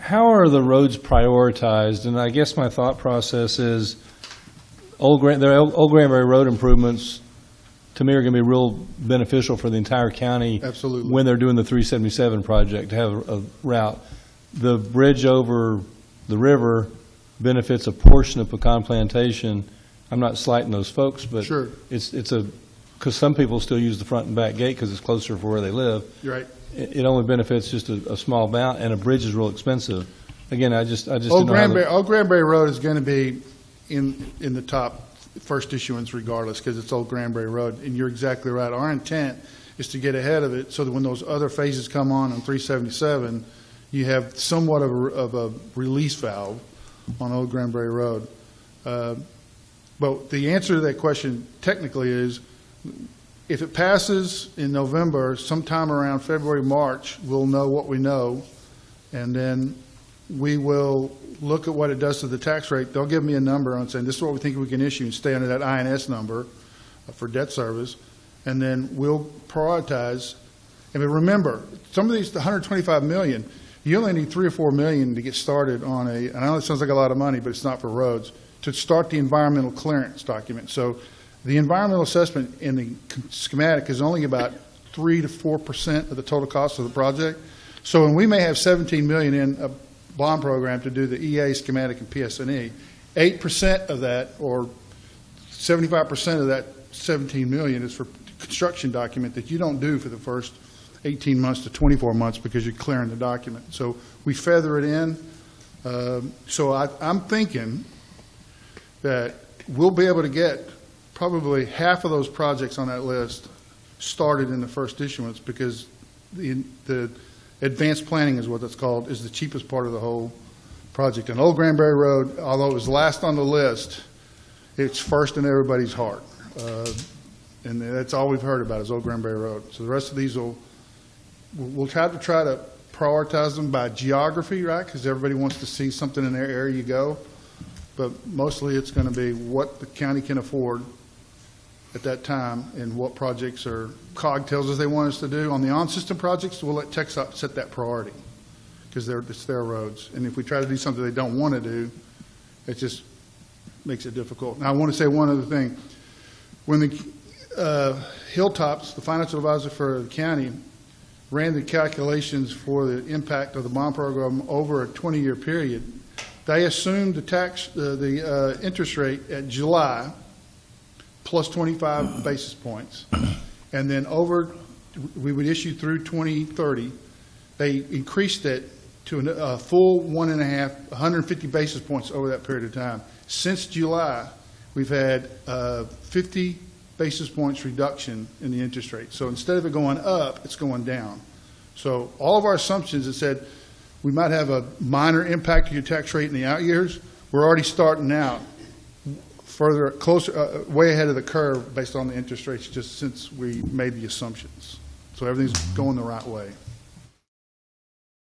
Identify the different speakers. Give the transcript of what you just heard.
Speaker 1: how are the roads prioritized? And I guess my thought process is Old Granbury Road improvements, to me, are going to be real beneficial for the entire county.
Speaker 2: Absolutely.
Speaker 1: When they're doing the 377 project, to have a route. The bridge over the river benefits a portion of Pecan Plantation. I'm not slighting those folks, but
Speaker 2: Sure.
Speaker 1: because some people still use the front and back gate because it's closer for where they live.
Speaker 2: You're right.
Speaker 1: It only benefits just a small amount, and a bridge is real expensive. Again, I just
Speaker 2: Old
Speaker 1: didn't know how the-
Speaker 2: Granbury Road is going to be in the top first issuance regardless, because it's Old Granbury Road, and you're exactly right. Our intent is to get ahead of it so that when those other phases come on 377, you have somewhat of a release valve on Old Granbury Road. But the answer to that question technically is, if it passes in November, sometime around February, March, we'll know what we know, and then we will look at what it does to the tax rate. They'll give me a number on saying, this is what we think we can issue, and stay under that INS number for debt service, and then we'll prioritize. And remember, some of these, the $125 million, you only need $3 or $4 million to get started on and I know it sounds like a lot of money, but it's not for roads, to start the environmental clearance document. So the environmental assessment in the schematic is only about 3 to 4% of the total cost of the project. So when we may have $17 million in a bond program to do the EA schematic and PSNE, 8% of that, or 75% of that $17 million, is for construction document that you don't do for the first 18 months to 24 months because you're clearing the document. So we feather it in. So I'm thinking that we'll be able to get probably half of those projects on that list started in the first issuance, because the advanced planning is what that's called, is the cheapest part of the whole project. And Old Granbury Road, although it was last on the list, it's first in everybody's heart. And that's all we've heard about is Old Granbury Road. So the rest of these we'll try to prioritize them by geography, right? Because everybody wants to see something in their area you go. But mostly it's going to be what the county can afford at that time and what projects COG tells us they want us to do. On the on-system projects, we'll let TxDOT set that priority because it's their roads. And if we try to do something they don't want to do, it just makes it difficult. Now, I want to say one other thing. When the Hilltops, the financial advisor for the county, ran the calculations for the impact of the bond program over a 20-year period, they assumed the interest rate at July plus 25 basis points, and then we would issue through 2030. They increased it to a full 150 basis points over that period of time. Since July, we've had 50 basis points reduction in the interest rate. So instead of it going up, it's going down. So all of our assumptions that said we might have a minor impact to your tax rate in the out years, we're already starting out closer, way ahead of the curve based on the interest rates just since we made the assumptions. So everything's going the right way.